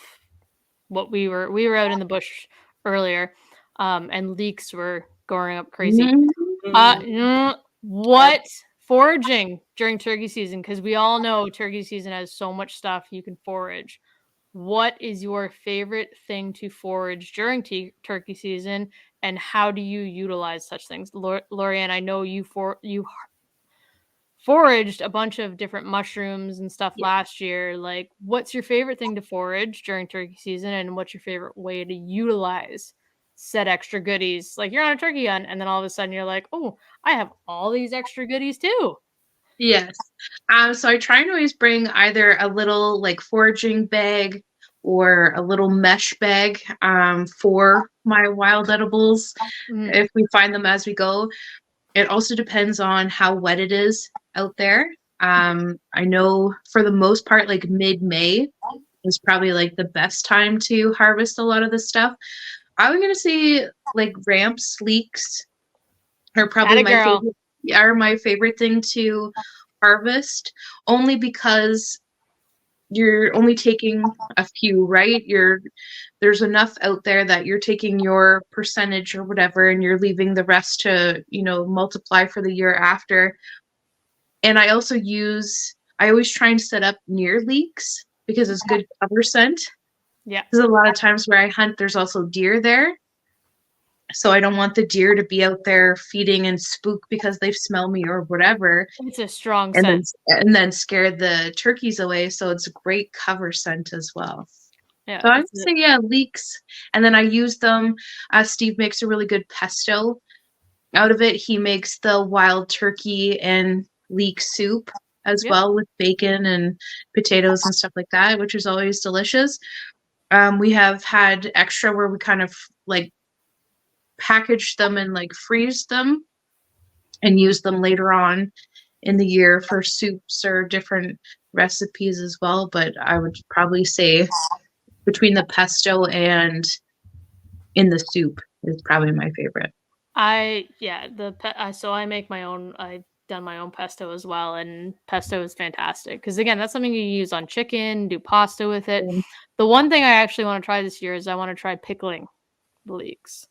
what we were out in the bush earlier, and leeks were going up crazy. What foraging during turkey season? Because we all know turkey season has so much stuff you can forage. What is your favorite thing to forage during turkey season, and how do you utilize such things? Lorianne, I know you foraged a bunch of different mushrooms and stuff last year. Like, what's your favorite thing to forage during turkey season, and what's your favorite way to utilize said extra goodies? Like, you're on a turkey hunt and then all of a sudden you're like, oh, I have all these extra goodies too. Yes. So I try and always bring either a little like foraging bag or a little mesh bag for my wild edibles if we find them as we go. It also depends on how wet it is out there. I know for the most part, like mid-May is probably like the best time to harvest a lot of this stuff. I'm going to say like ramps, leeks are probably my favorite thing to harvest, only because you're only taking a few, right? There's enough out there that you're taking your percentage or whatever, and you're leaving the rest to, multiply for the year after. And I always try and set up near leaks because it's good cover scent. Yeah. Because a lot of times where I hunt, there's also deer there. So I don't want the deer to be out there feeding and spook because they smell me or whatever. It's a strong and scent. then scare the turkeys away. So it's a great cover scent as well. Yeah. So I would say, yeah, leeks. And then I use them. Steve makes a really good pesto out of it. He makes the wild turkey and leek soup as well with bacon and potatoes and stuff like that, which is always delicious. We have had extra where we kind of like package them and like freeze them and use them later on in the year for soups or different recipes as well. But I would probably say between the pesto and in the soup is probably my favorite. So I make my own. I've done my own pesto as well, and pesto is fantastic because again, that's something you use on chicken, do pasta with it. The one thing I actually want to try this year is I want to try pickling the leeks.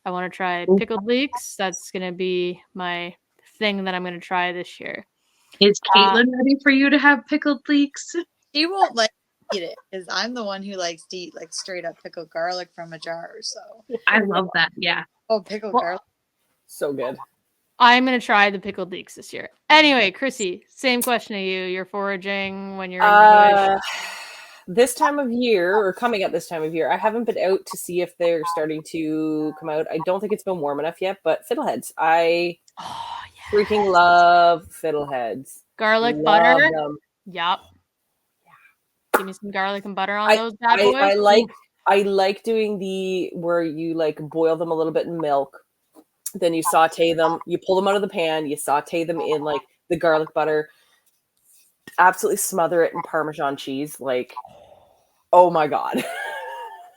I want to try pickled leeks. That's going to be my thing that I'm going to try this year. Is Caitlin ready for you to have pickled leeks? She won't let me eat it because I'm the one who likes to eat like straight up pickled garlic from a jar. So I love that. Yeah. Oh, pickled garlic. So good. I'm going to try the pickled leeks this year. Anyway, Chrissy, same question to you. You're foraging when you're in the bush. This time of year, or coming at this time of year, I haven't been out to see if they're starting to come out. I don't think it's been warm enough yet, but fiddleheads. I freaking love fiddleheads. Garlic butter. Them. Yep. Yeah. Give me some garlic and butter on those bad boys. I like doing the where you like boil them a little bit in milk. Then you saute them, you pull them out of the pan, you saute them in like the garlic butter, absolutely smother it in Parmesan cheese. Like, oh my God.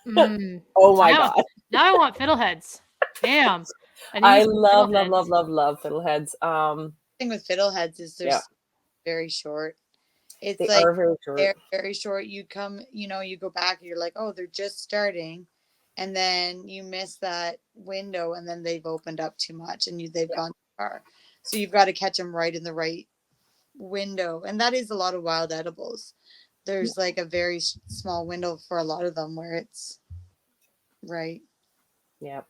Oh my God. Now I want fiddleheads. Damn. I love fiddleheads. The thing with fiddleheads is they're very short. It's they like are very short. They're very short. You go back, you're like, oh, they're just starting. And then you miss that window, and then they've opened up too much, and they've gone too far. So you've got to catch them right in the right window, and that is a lot of wild edibles. There's like a very small window for a lot of them where it's right. Yeah.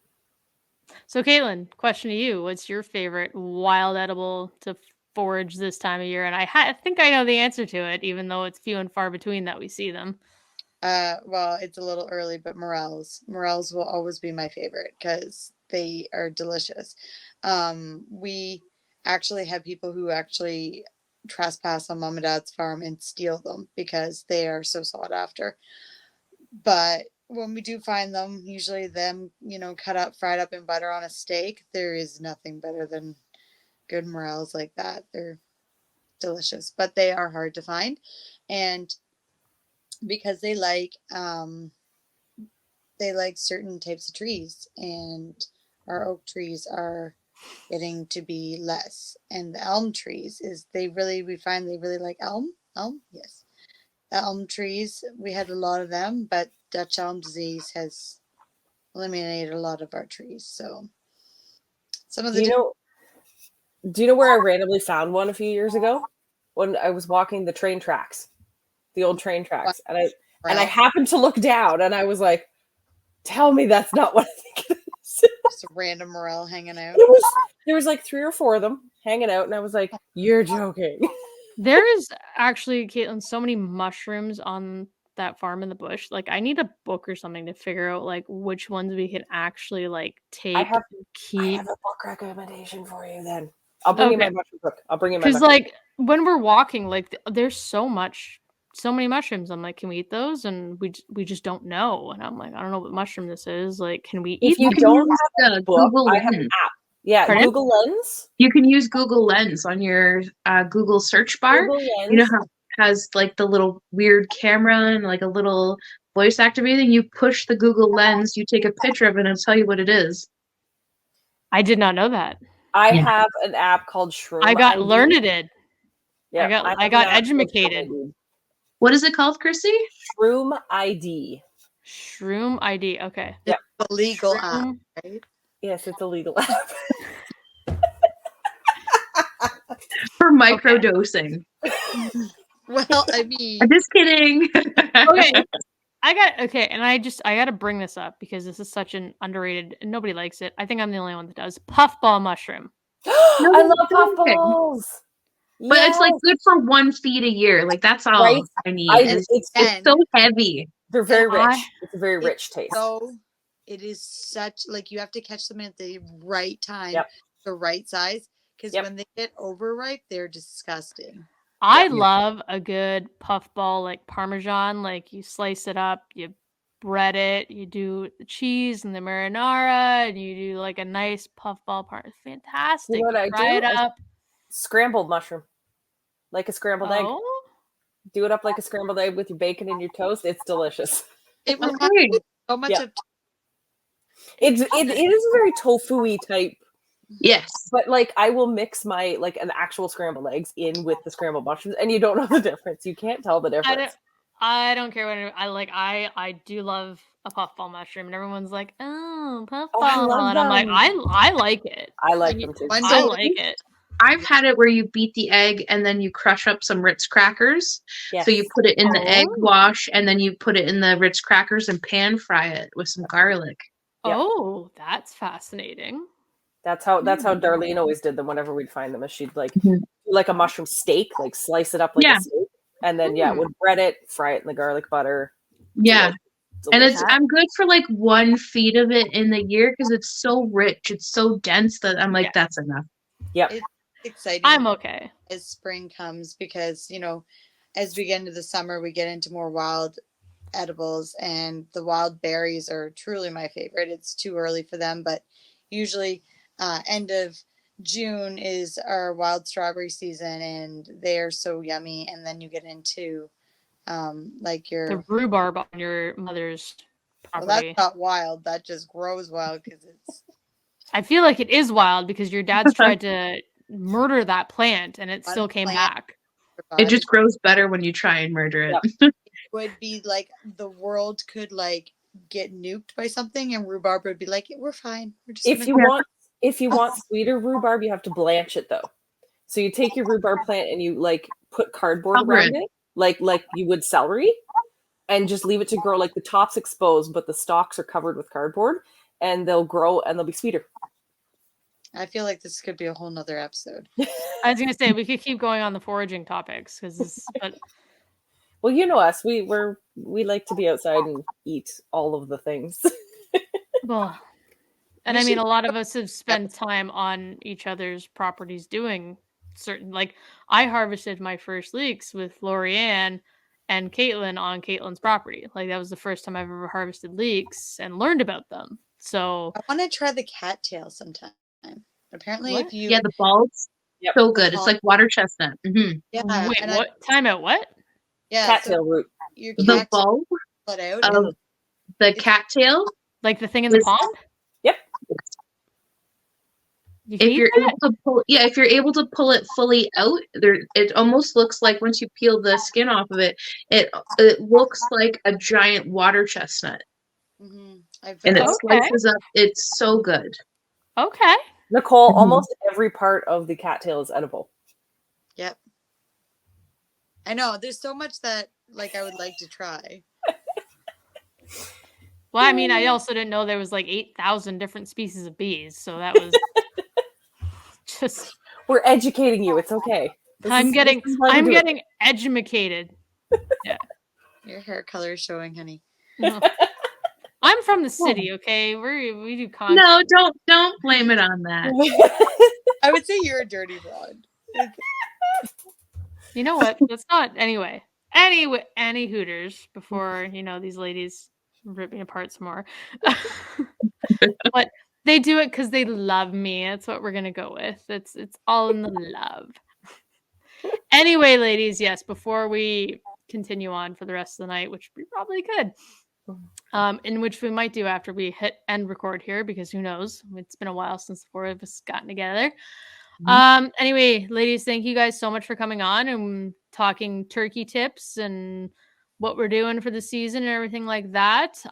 So, Caitlin, question to you: what's your favorite wild edible to forage this time of year? And I think I know the answer to it, even though it's few and far between that we see them. Well, it's a little early, but morels will always be my favorite because they are delicious. We actually have people who actually trespass on mom and dad's farm and steal them because they are so sought after. But when we do find them, usually them, cut up, fried up in butter on a steak, there is nothing better than good morels like that. They're delicious, but they are hard to find. And because they like certain types of trees, and our oak trees are getting to be less, and the elm trees we find they really like elm. Yes, the elm trees, we had a lot of them, but Dutch elm disease has eliminated a lot of our trees. So some of the do you know where I randomly found one a few years ago when I was walking the train tracks? The old train tracks, and I happened to look down, and I was like, "Tell me that's not what I think it is." Just a random morel hanging out. There was like 3 or 4 of them hanging out, and I was like, "You're joking." There is actually, Caitlin, so many mushrooms on that farm in the bush. Like, I need a book or something to figure out like which ones we can actually like take. I have a book recommendation for you. Then I'll bring you my mushroom book. Because like when we're walking, like there's so many mushrooms. I'm like, can we eat those? And we just don't know. And I'm like, I don't know what mushroom this is. Like, can we eat? If you don't have the Google I have an app. Yeah, Pardon? Google Lens. You can use Google Lens on your Google search bar. Google Lens. You know how it has like the little weird camera and like a little voice activating? You push the Google Lens, you take a picture of it, and it'll tell you what it is. I did not know that. I have an app called Shroom. I got learned it. Yeah, I got edumacated. What is it called, Chrissy? Shroom ID. Shroom ID. Okay. Yep. Illegal app, Shroom. right? Yes, it's illegal app. For microdosing. Well, I I'm mean, just kidding. Okay. And I got to bring this up because this is such an underrated and nobody likes it. I think I'm the only one that does. Puffball mushroom. I love Okay. puffballs. But Yes, it's like good for 1 feed a year. Like that's all right. I need. It's It's so heavy. they're very I- rich. It's a very rich taste. so it is such like you have to catch them at the right time, Yep. the right size, because Yep. when they get overripe, they're disgusting. I Yep. love a good puffball like Parmesan. Like you slice it up, you bread it, you do the cheese and the marinara, and you do like a nice puffball part. It's fantastic. You know what I fry do? it up. Scrambled mushroom, like a scrambled egg. Oh, Do it up like a scrambled egg with your bacon and your toast. It's delicious. It reminds Okay. me so much Yeah. of It is a very tofu-y type, Yes. but like I will mix my like an actual scrambled eggs in with the scrambled mushrooms, and you don't know the difference. You can't tell the difference. I don't care what I like. I do love a puffball mushroom, and everyone's like, "Oh, puffball," I love and I'm like, them. I like it. I like them too. One I day- like it. I've had it where you beat the egg and then you crush up some Ritz crackers. Yes. So you put it in the egg Oh. wash and then you put it in the Ritz crackers and pan fry it with some garlic. Yep. Oh, that's fascinating. That's how Darlene always did them whenever we'd find them. Is she'd like Mhm. do like a mushroom steak, like slice it up like Yeah. a steak, and then would bread it, fry it in the garlic butter. Yeah. And Delicious. I'm good for like 1 feed of it in the year because it's so rich. It's so dense that I'm like, Yeah. that's enough. Yep. It's exciting I'm okay. as spring comes because as we get into the summer, we get into more wild edibles, and the wild berries are truly my favorite. It's too early for them, but usually end of June is our wild strawberry season, and they are so yummy. And then you get into like The your rhubarb on your mother's well, property. that's not wild. That just grows wild because it's I feel like it is wild because your dad's tried to murder that plant and it One still came plant. back. It just grows better when you try and murder it. Yep. would be like the world could like get nuked by something, and rhubarb would be like, we're fine. We're just If you want sweeter rhubarb, you have to blanch it though. So you take your rhubarb plant and you like put cardboard Cover around it, like you would celery, and just leave it to grow. Like the top's exposed, but the stalks are covered with cardboard, and they'll grow and they'll be sweeter. I feel like this could be a whole nother episode. I was gonna say we could keep going on the foraging topics but Well, you know us. We like to be outside and eat all of the things. well, and I mean a lot of us have spent time on each other's properties doing certain like I harvested my first leeks with Lorianne and Caitlin on Caitlin's property. Like that was the first time I've ever harvested leeks and learned about them. So I want to try the cattail sometime. Apparently, What? if you Yeah, the bulbs. Yep. So good. It's like water chestnut. Mm-hmm. yeah, wait, and what? Time out, what? yeah, Cattail root. your The cattail bulb split out. of the cattail. Like the thing in the Is- pond? Yep. You can If eat you're that? if you're able to pull it fully out, it almost looks like once you peel the skin off of it, it looks like a giant water chestnut, Mm-hmm. and it Okay. slices up. It's so good. Okay. Nicole, Mhm. almost every part of the cattail is edible. Yep. I know. There's so much that like I would like to try. Well, I mean, I also didn't know there was like 8,000 different species of bees, so that was just We're educating you. It's okay. I'm getting edumacated. Your hair color is showing, honey. I'm from the city, okay? We do content. No, don't blame it on that. I would say you're a dirty blonde. You know what? That's not anyway. Any Hooters before these ladies rip me apart some more. But they do it because they love me. That's what we're gonna go with. It's all in the love. Anyway, ladies, yes. Before we continue on for the rest of the night, which we probably could, in which we might do after we hit end record here, because who knows? It's been a while since the four of us gotten together. Anyway, ladies, thank you guys so much for coming on and talking turkey tips and what we're doing for the season and everything like that.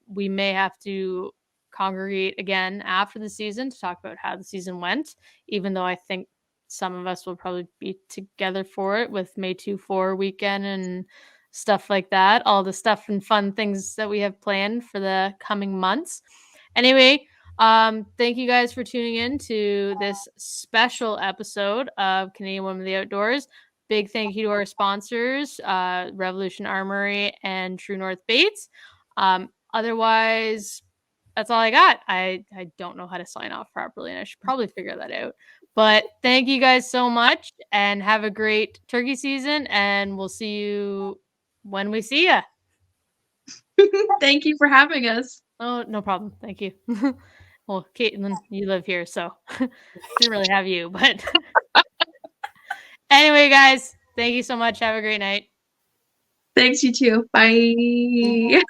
We may have to congregate again after the season to talk about how the season went, even though I think some of us will probably be together for it with May 2-4 weekend and stuff like that. All the stuff and fun things that we have planned for the coming months. Anyway, thank you guys for tuning in to this special episode of Canadian Women of the Outdoors. Big thank you to our sponsors, Revolution Armory and True North Baits. Otherwise, that's all I got. I don't know how to sign off properly, and I should probably figure that out. But thank you guys so much, and have a great turkey season, and we'll see you when we see you. Thank you for having us. Oh, no problem. Thank you. Well, Caitlin, you live here, so didn't really have you, but anyway, guys, thank you so much. Have a great night. Thanks, you too. Bye.